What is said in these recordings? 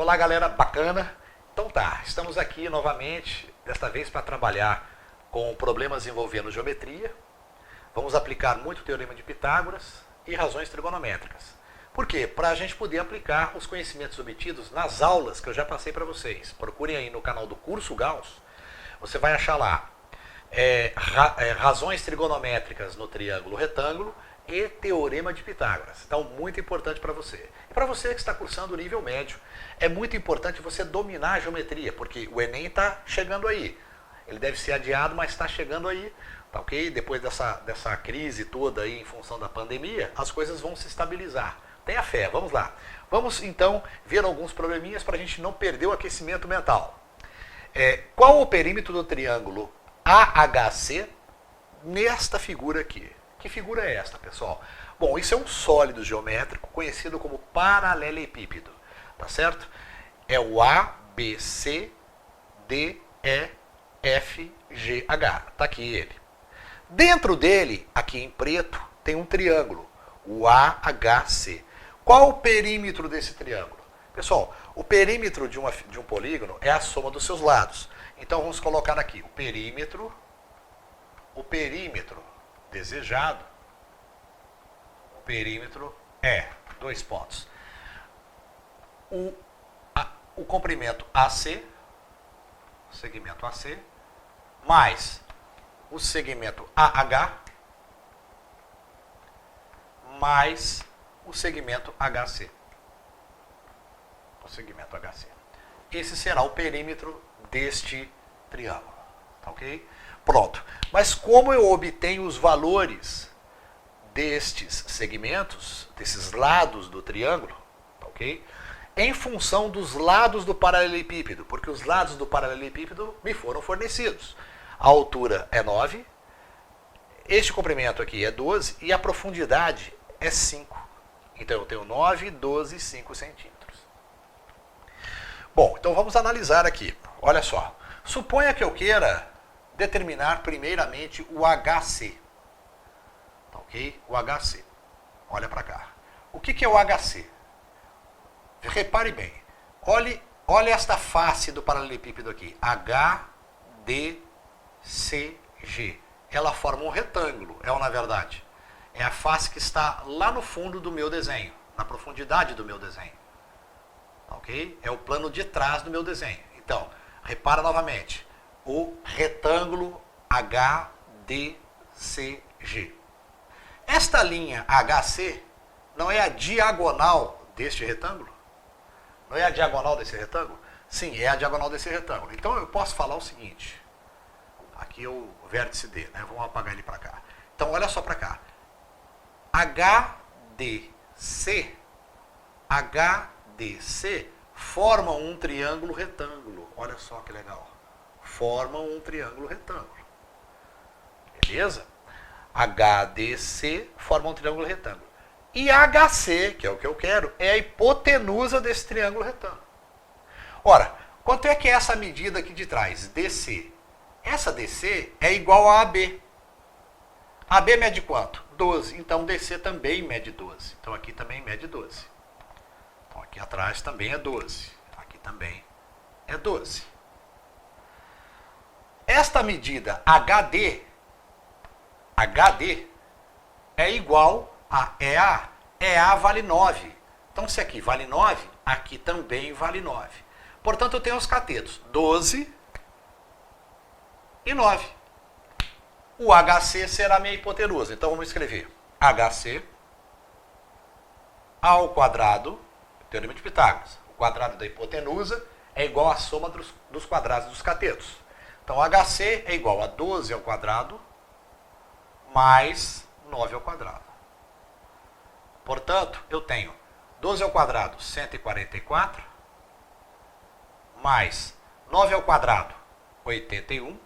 Olá, galera bacana. Então tá, estamos aqui novamente, desta vez para trabalhar com problemas envolvendo geometria. Vamos aplicar muito o Teorema de Pitágoras e razões trigonométricas. Por quê? Para a gente poder aplicar os conhecimentos obtidos nas aulas que eu já passei para vocês. Procurem aí no canal do Curso Gauss, você vai achar lá razões trigonométricas no triângulo retângulo e Teorema de Pitágoras. Então, muito importante para você. E para você que está cursando o nível médio, é muito importante você dominar a geometria, porque o Enem está chegando aí. Ele deve ser adiado, mas está chegando aí, tá ok? Depois dessa crise toda aí em função da pandemia, as coisas vão se estabilizar. Tenha fé, vamos lá. Vamos então ver alguns probleminhas para a gente não perder o aquecimento mental. Qual o perímetro do triângulo AHC nesta figura aqui? Que figura é esta, pessoal? Bom, isso é um sólido geométrico conhecido como paralelepípedo, tá certo? É o A, B, C, D, E, F, G, H. Tá aqui ele. Dentro dele, aqui em preto, tem um triângulo, o AHC. Qual o perímetro desse triângulo? Pessoal, o perímetro de um polígono é a soma dos seus lados. Então vamos colocar aqui o perímetro desejado, o perímetro é, dois pontos, o comprimento AC, o segmento AC, mais o segmento AH, mais o segmento HC. O segmento HC. Esse será o perímetro deste triângulo, tá ok? Pronto. Mas como eu obtenho os valores destes segmentos, desses lados do triângulo, tá ok? Em função dos lados do paralelepípedo, porque os lados do paralelepípedo me foram fornecidos. A altura é 9, este comprimento aqui é 12 e a profundidade é 5. Então eu tenho 9, 12, 5 centímetros. Bom, então vamos analisar aqui. Olha só. Suponha que eu queira determinar primeiramente o HC. Tá ok? O HC. Olha para cá. O que é o HC? Repare bem. Olhe esta face do paralelepípedo aqui. HDCG. Ela forma um retângulo, na verdade. É a face que está lá no fundo do meu desenho, na profundidade do meu desenho. Ok? É o plano de trás do meu desenho. Então, repara novamente. O retângulo HDCG. Esta linha HC não é a diagonal deste retângulo? Não é a diagonal desse retângulo? Sim, é a diagonal desse retângulo. Então eu posso falar o seguinte. Aqui é o vértice D, né? Vamos apagar ele para cá. Então olha só para cá. HDC formam um triângulo retângulo. Olha só que legal. Formam um triângulo retângulo. Beleza? HDC forma um triângulo retângulo. E HC, que é o que eu quero, é a hipotenusa desse triângulo retângulo. Ora, quanto é que é essa medida aqui de trás? DC. Essa DC é igual a AB. AB mede quanto? 12. Então DC também mede 12. Então aqui também mede 12. Então aqui atrás também é 12. Aqui também é 12. Esta medida HD é igual a EA. EA vale 9. Então se aqui vale 9, aqui também vale 9. Portanto eu tenho os catetos 12 e 9. O HC será a minha hipotenusa. Então vamos escrever HC ao quadrado, Teorema de Pitágoras. O quadrado da hipotenusa é igual à soma dos quadrados dos catetos. Então HC é igual a 12 ao quadrado mais 9 ao quadrado. Portanto, eu tenho 12 ao quadrado, 144, mais 9 ao quadrado, 81.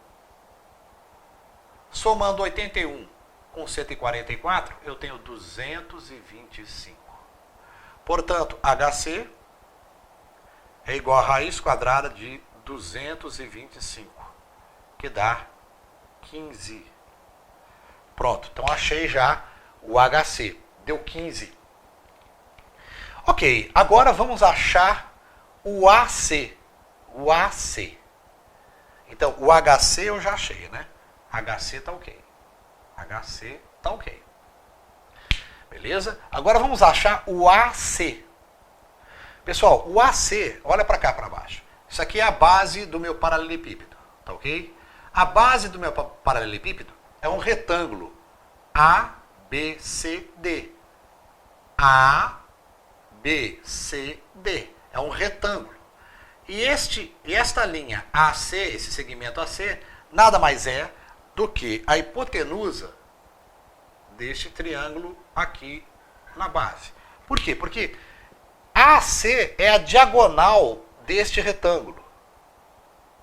Somando 81 com 144, eu tenho 225. Portanto, HC é igual a raiz quadrada de 225, que dá 15. Pronto, então achei já o HC. Deu 15. Ok, agora vamos achar o AC. O AC. Então, o HC eu já achei, né? HC tá ok. HC tá ok. Beleza? Agora vamos achar o AC. Pessoal, o AC, olha para cá para baixo. Isso aqui é a base do meu paralelepípedo, tá ok? A base do meu paralelepípedo é um retângulo ABCD. ABCD. É um retângulo. E esta linha AC, esse segmento AC, nada mais é do que a hipotenusa deste triângulo aqui na base. Por quê? Porque AC é a diagonal deste retângulo.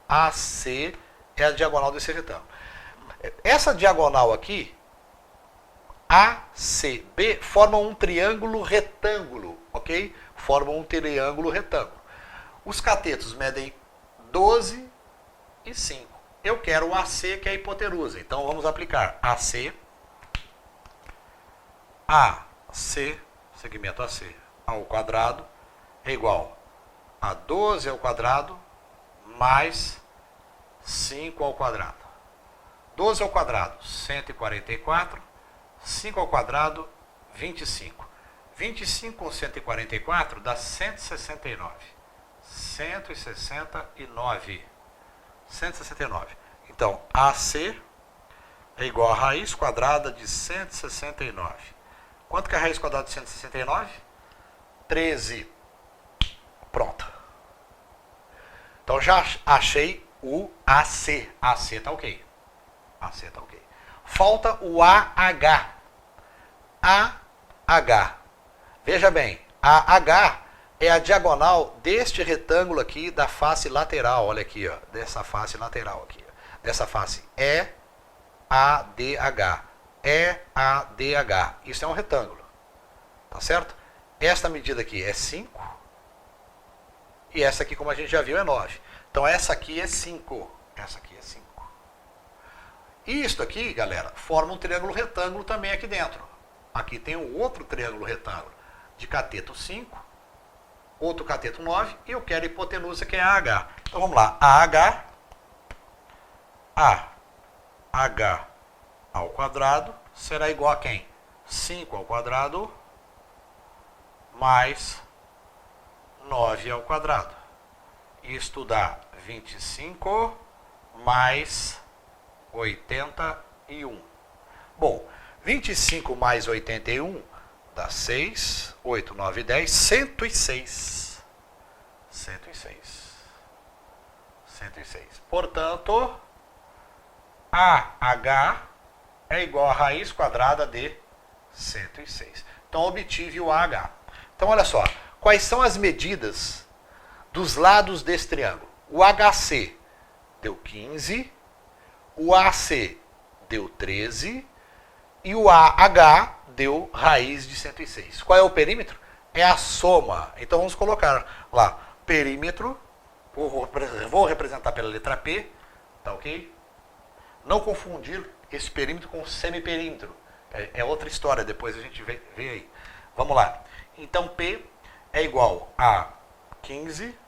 AC é a diagonal desse retângulo. Essa diagonal aqui, ACB, formam um triângulo retângulo, ok? Formam um triângulo retângulo. Os catetos medem 12 e 5. Eu quero o AC, que é a hipotenusa. Então vamos aplicar AC, segmento AC ao quadrado, é igual a 12 ao quadrado mais 5 ao quadrado. 12 ao quadrado, 144. 5 ao quadrado, 25. 25 com 144 dá 169. 169. 169. Então, AC é igual a raiz quadrada de 169. Quanto que é a raiz quadrada de 169? 13. Pronto. Então já achei o AC. AC está ok. AC está ok. Falta o AH. AH. Veja bem, AH é a diagonal deste retângulo aqui da face lateral. Olha aqui, ó, dessa face lateral aqui. Dessa face EADH. EADH. Isso é um retângulo. Tá certo? Esta medida aqui é 5. E essa aqui, como a gente já viu, é 9. Então essa aqui é 5. Essa aqui é 5. E isto aqui, galera, forma um triângulo retângulo também aqui dentro. Aqui tem um outro triângulo retângulo de cateto 5, outro cateto 9, e eu quero a hipotenusa, que é AH. Então vamos lá, AH ao quadrado será igual a quem? 5 ao quadrado mais 9 ao quadrado. Isto dá 25 mais 81. Bom, 25 mais 81 dá 6, 8, 9, 10, 106. 106. 106. Portanto, AH é igual a raiz quadrada de 106. Então, obtive o AH. Então, olha só. Quais são as medidas dos lados desse triângulo? O HC deu 15, o AC deu 13 e o AH deu raiz de 106. Qual é o perímetro? É a soma. Então vamos colocar lá, perímetro, vou representar pela letra P, tá ok? Não confundir esse perímetro com o semiperímetro. É outra história, depois a gente vê aí. Vamos lá. Então P é igual a 15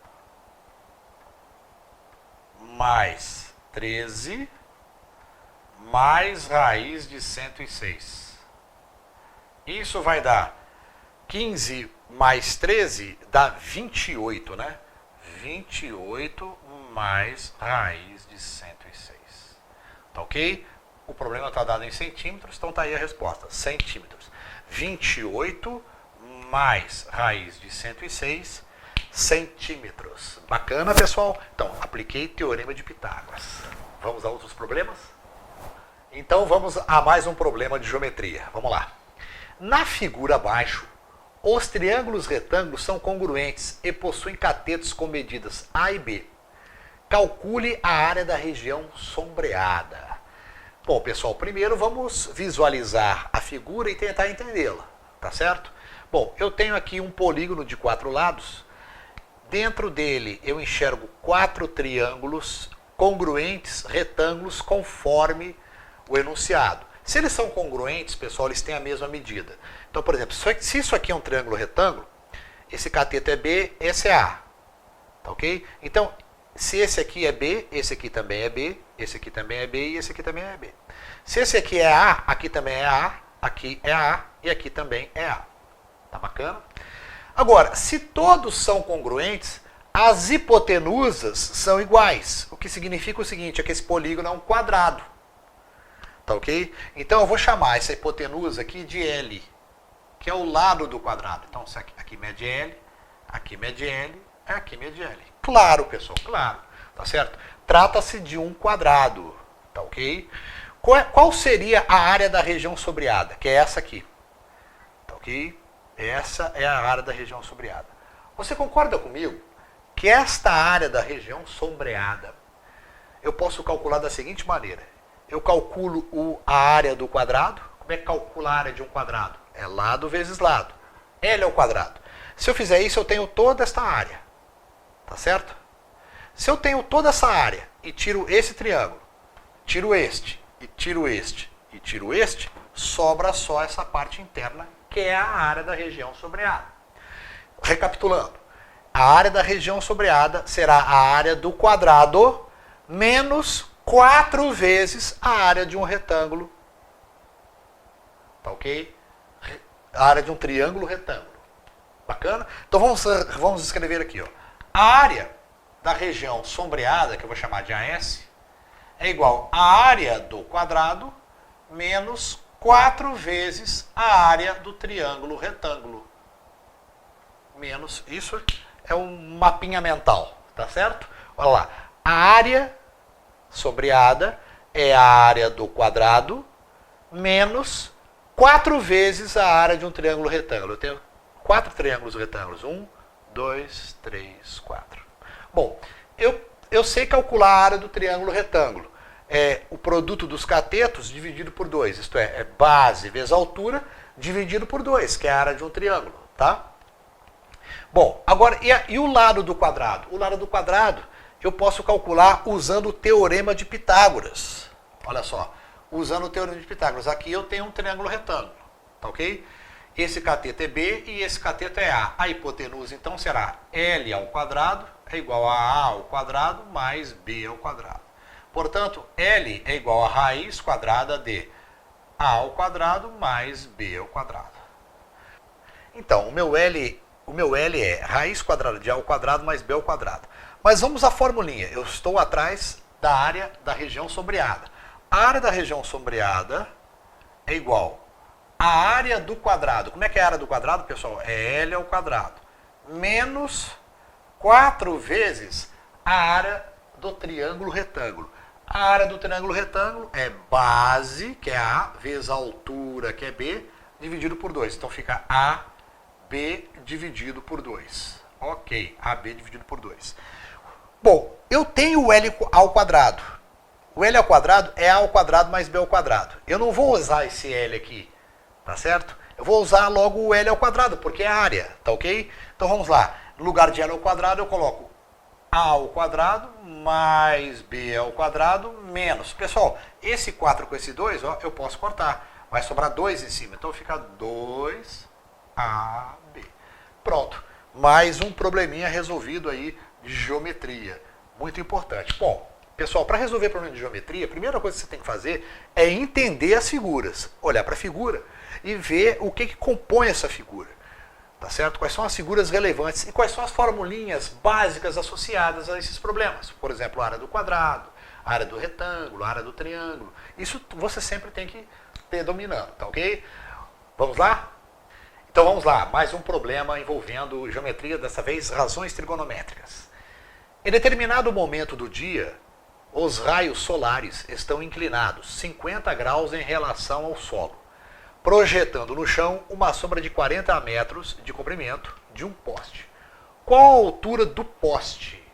mais 13 mais raiz de 106. Isso vai dar 15 mais 13 dá 28, né? 28 mais raiz de 106. Tá ok? O problema está dado em centímetros, então tá aí a resposta. Centímetros. 28 mais raiz de 106 centímetros. Bacana, pessoal? Então, apliquei teorema de Pitágoras. Vamos a outros problemas? Então, vamos a mais um problema de geometria. Vamos lá. Na figura abaixo, os triângulos retângulos são congruentes e possuem catetos com medidas A e B. Calcule a área da região sombreada. Bom, pessoal, primeiro vamos visualizar a figura e tentar entendê-la, tá certo? Bom, eu tenho aqui um polígono de 4 lados. Dentro dele eu enxergo 4 triângulos congruentes, retângulos, conforme o enunciado. Se eles são congruentes, pessoal, eles têm a mesma medida. Então, por exemplo, se isso aqui é um triângulo retângulo, esse cateto é B, esse é A. Tá ok? Então, se esse aqui é B, esse aqui também é B, esse aqui também é B e esse aqui também é B. Se esse aqui é A, aqui também é A, aqui é A e aqui também é A. Tá bacana? Agora, se todos são congruentes, as hipotenusas são iguais. O que significa o seguinte, é que esse polígono é um quadrado. Tá ok? Então eu vou chamar essa hipotenusa aqui de L, que é o lado do quadrado. Então aqui mede L, aqui mede L, aqui mede L. Claro, pessoal, claro. Tá certo? Trata-se de um quadrado. Tá ok? Qual seria a área da região sombreada? Que é essa aqui. Tá ok? Essa é a área da região sombreada. Você concorda comigo que esta área da região sombreada eu posso calcular da seguinte maneira? Eu calculo a área do quadrado. Como é que calcula a área de um quadrado? É lado vezes lado. L ao quadrado. Se eu fizer isso, eu tenho toda esta área. Tá certo? Se eu tenho toda essa área e tiro esse triângulo, tiro este, e tiro este, e tiro este, sobra só essa parte interna, que é a área da região sombreada. Recapitulando, a área da região sombreada será a área do quadrado menos 4 vezes a área de um retângulo. Tá ok? A área de um triângulo retângulo. Bacana? Então vamos escrever aqui. Ó. A área da região sombreada, que eu vou chamar de AS, é igual à área do quadrado menos 4 vezes a área do triângulo retângulo. Menos, isso é um mapinha mental, tá certo? Olha lá, a área sombreada é a área do quadrado menos 4 vezes a área de um triângulo retângulo. Eu tenho 4 triângulos retângulos. 1, 2, 3, 4. Bom, eu sei calcular a área do triângulo retângulo. É o produto dos catetos dividido por 2. Isto é base vezes altura dividido por 2, que é a área de um triângulo. Tá? Bom, agora, e o lado do quadrado? O lado do quadrado eu posso calcular usando o teorema de Pitágoras. Olha só, usando o teorema de Pitágoras. Aqui eu tenho um triângulo retângulo, tá ok? Esse cateto é B e esse cateto é A. A hipotenusa, então, será L ao quadrado é igual a A ao quadrado mais B ao quadrado. Portanto, L é igual a raiz quadrada de A ao quadrado mais B ao quadrado. Então, o meu L é raiz quadrada de A ao quadrado mais B ao quadrado. Mas vamos à formulinha. Eu estou atrás da área da região sombreada. A área da região sombreada é igual à área do quadrado. Como é que é a área do quadrado, pessoal? É L ao quadrado. Menos 4 vezes a área do triângulo retângulo. A área do triângulo retângulo é base, que é A, vezes a altura, que é B, dividido por 2. Então fica AB dividido por 2. Ok, AB dividido por 2. Bom, eu tenho o L ao quadrado. O L ao quadrado é A ao quadrado mais B ao quadrado. Eu não vou usar esse L aqui, tá certo? Eu vou usar logo o L ao quadrado, porque é a área, tá ok? Então vamos lá. No lugar de L ao quadrado eu coloco A ao quadrado mais B ao quadrado menos. Pessoal, esse 4 com esse 2, ó, eu posso cortar. Vai sobrar 2 em cima. Então fica 2AB. Pronto. Mais um probleminha resolvido aí de geometria. Muito importante. Bom, pessoal, para resolver problema de geometria, a primeira coisa que você tem que fazer é entender as figuras. Olhar para a figura e ver o que compõe essa figura. Tá certo? Quais são as figuras relevantes e quais são as formulinhas básicas associadas a esses problemas. Por exemplo, a área do quadrado, a área do retângulo, a área do triângulo. Isso você sempre tem que ter dominando, tá ok? Vamos lá? Então vamos lá, mais um problema envolvendo geometria, dessa vez razões trigonométricas. Em determinado momento do dia, os raios solares estão inclinados 50 graus em relação ao solo, projetando no chão uma sombra de 40 metros de comprimento de um poste. Qual a altura do poste?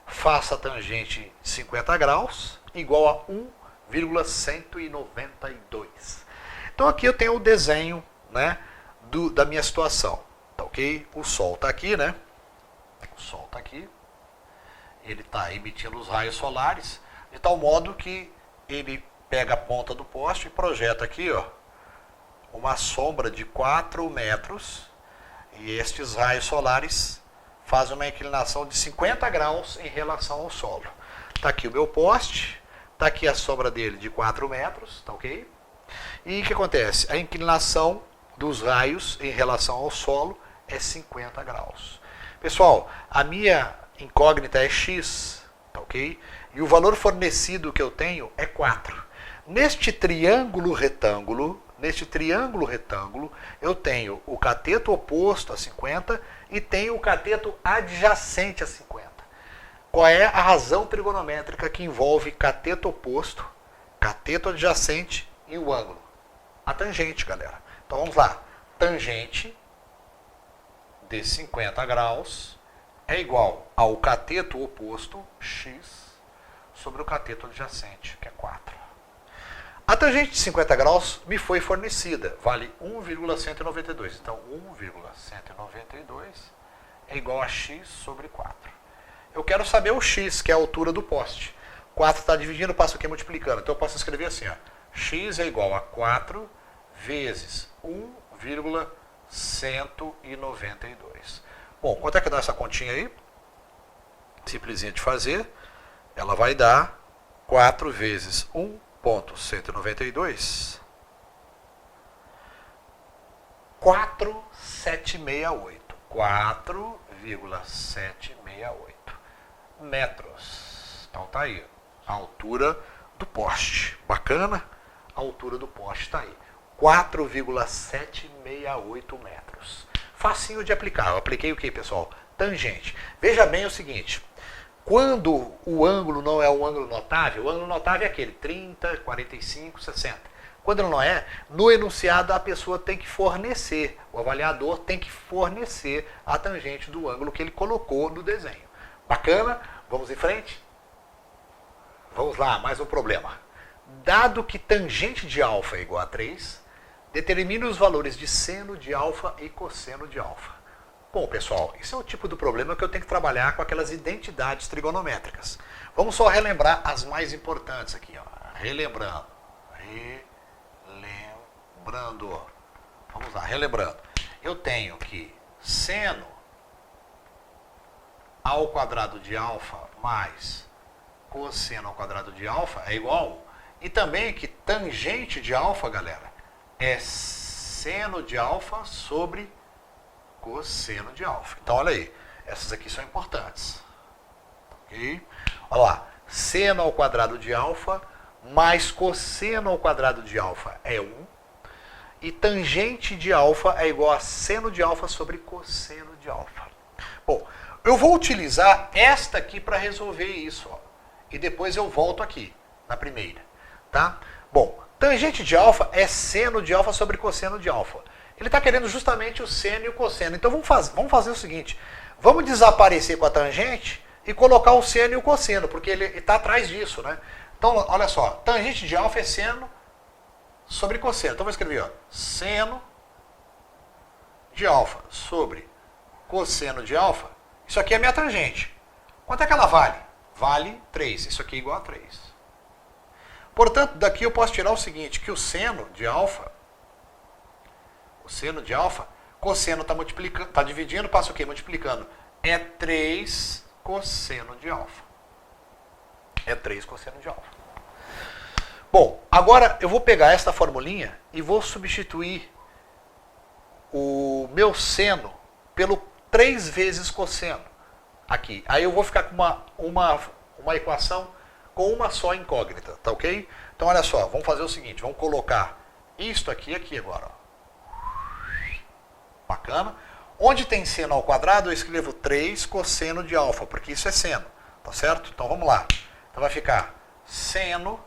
Faça a tangente 50 graus igual a 1,192. Então aqui eu tenho o desenho, né, da minha situação, tá ok? O Sol está aqui, né? O Sol está aqui. Ele está emitindo os raios solares, de tal modo que ele pega a ponta do poste e projeta aqui, ó, uma sombra de 4 metros, e estes raios solares faz uma inclinação de 50 graus em relação ao solo. Está aqui o meu poste, está aqui a sombra dele de 4 metros, tá ok? E o que acontece? A inclinação dos raios em relação ao solo é 50 graus. Pessoal, a minha incógnita é x, tá ok? E o valor fornecido que eu tenho é 4. Neste triângulo retângulo, eu tenho o cateto oposto a 50 e tenho o cateto adjacente a 50. Qual é a razão trigonométrica que envolve cateto oposto, cateto adjacente e o ângulo? A tangente, galera. Então vamos lá. Tangente de 50 graus é igual ao cateto oposto, x, sobre o cateto adjacente, que é 4. A tangente de 50 graus me foi fornecida, vale 1,192. Então, 1,192 é igual a x sobre 4. Eu quero saber o x, que é a altura do poste. 4 está dividindo, passa o que multiplicando. Então, eu posso escrever assim, ó, x é igual a 4 vezes 1,192. Bom, quanto é que dá essa continha aí? Simplesinha de fazer. Ela vai dar 4 vezes 1,192. 4,768. 4,768 metros. Então tá aí. A altura do poste. Bacana? A altura do poste está aí. 4,768 metros. Facinho de aplicar. Eu apliquei o que, pessoal? Tangente. Veja bem o seguinte. Quando o ângulo não é um ângulo notável, o ângulo notável é aquele 30, 45, 60. Quando ele não é, no enunciado a pessoa tem que fornecer, o avaliador tem que fornecer a tangente do ângulo que ele colocou no desenho. Bacana? Vamos em frente? Vamos lá, mais um problema. Dado que tangente de alfa é igual a 3, determine os valores de seno de alfa e cosseno de alfa. Bom, pessoal, isso é o tipo do problema que eu tenho que trabalhar com aquelas identidades trigonométricas. Vamos só relembrar as mais importantes aqui, ó. Relembrando. Vamos lá, relembrando. Eu tenho que seno ao quadrado de alfa mais cosseno ao quadrado de alfa é igual a 1. E também que tangente de alfa, galera, é seno de alfa sobre cosseno de alfa. Então, olha aí. Essas aqui são importantes. Ok? Olha lá. Seno ao quadrado de alfa mais cosseno ao quadrado de alfa é 1. E tangente de alfa é igual a seno de alfa sobre cosseno de alfa. Bom, eu vou utilizar esta aqui para resolver isso. Ó. E depois eu volto aqui, na primeira. Tá? Bom, tangente de alfa é seno de alfa sobre cosseno de alfa. Ele está querendo justamente o seno e o cosseno. Então vamos fazer o seguinte. Vamos desaparecer com a tangente e colocar o seno e o cosseno, porque ele está atrás disso, né? Então, olha só. Tangente de alfa é seno sobre cosseno. Então vou escrever, ó, seno de alfa sobre cosseno de alfa. Isso aqui é a minha tangente. Quanto é que ela vale? Vale 3. Isso aqui é igual a 3. Portanto, daqui eu posso tirar o seguinte, que o seno de alfa, cosseno está multiplicando, está dividindo, passa o quê? Multiplicando. É 3 cosseno de alfa. É 3 cosseno de alfa. Bom, agora eu vou pegar esta formulinha e vou substituir o meu seno pelo 3 vezes cosseno. Aqui. Aí eu vou ficar com uma equação com uma só incógnita, tá ok? Então olha só, vamos fazer o seguinte, vamos colocar isto aqui agora. Ó. Bacana. Onde tem seno ao quadrado, eu escrevo 3 cosseno de alfa, porque isso é seno, tá certo? Então vamos lá. Então vai ficar seno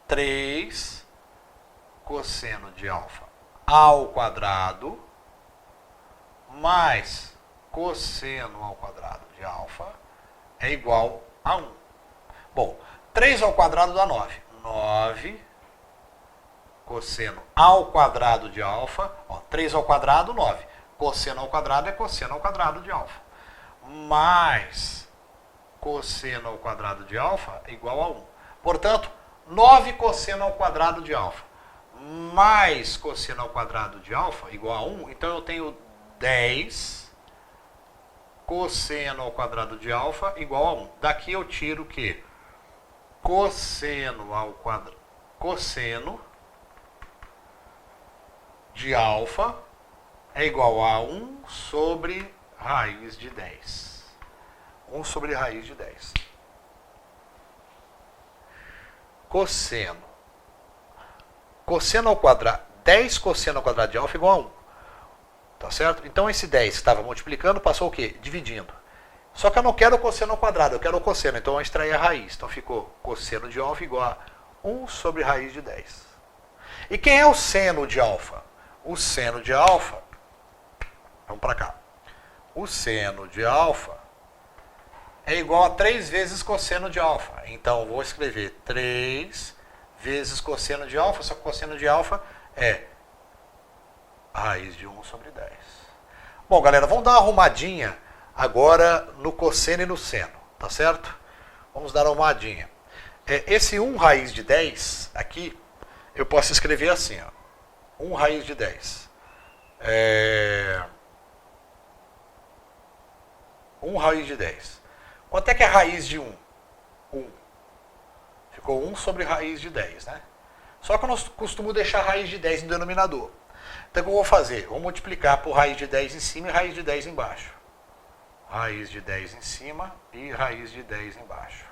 3 cosseno de alfa ao quadrado mais cosseno ao quadrado de alfa é igual a 1. Bom, 3 ao quadrado dá 9. 9 cosseno ao quadrado de alfa, ó, 3 ao quadrado, 9. Cosseno ao quadrado é cosseno ao quadrado de alfa. Mais cosseno ao quadrado de alfa é igual a 1. Portanto, 9 cosseno ao quadrado de alfa mais cosseno ao quadrado de alfa igual a 1. Então eu tenho 10 cosseno ao quadrado de alfa igual a 1. Daqui eu tiro o quê? Cosseno ao quadrado. Cosseno de alfa é igual a 1 sobre raiz de 10. 1 sobre raiz de 10. Cosseno. Cosseno ao quadrado. 10 cosseno ao quadrado de alfa igual a 1. Tá certo? Então esse 10 que estava multiplicando passou o quê? Dividindo. Só que eu não quero o cosseno ao quadrado, eu quero o cosseno. Então eu extraí a raiz. Então ficou cosseno de alfa igual a 1 sobre raiz de 10. E quem é o seno de alfa? O seno de alfa, vamos para cá. O seno de alfa é igual a 3 vezes cosseno de alfa. Então vou escrever 3 vezes cosseno de alfa, só que cosseno de alfa é raiz de 1 sobre 10. Bom, galera, vamos dar uma arrumadinha agora no cosseno e no seno, tá certo? Vamos dar uma arrumadinha. Esse 1 raiz de 10 aqui, eu posso escrever assim, ó. 1 raiz de 10. 1 raiz de 10. Quanto é que é raiz de 1? 1. Ficou 1 sobre raiz de 10, né? Só que eu não costumo deixar raiz de 10 no denominador. Então o que eu vou fazer? Vou multiplicar por raiz de 10 em cima e raiz de 10 embaixo. Raiz de 10 em cima e raiz de 10 embaixo.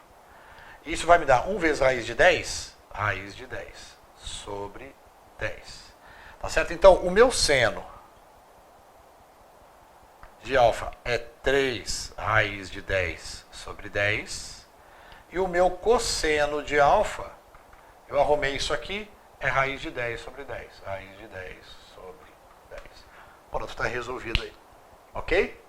Isso vai me dar 1 vezes raiz de 10, raiz de 10 sobre 10. Tá certo? Então, o meu seno de alfa é 3 raiz de 10 sobre 10. E o meu cosseno de alfa, eu arrumei isso aqui, é raiz de 10 sobre 10. Raiz de 10 sobre 10. Pronto, está resolvido aí. Ok?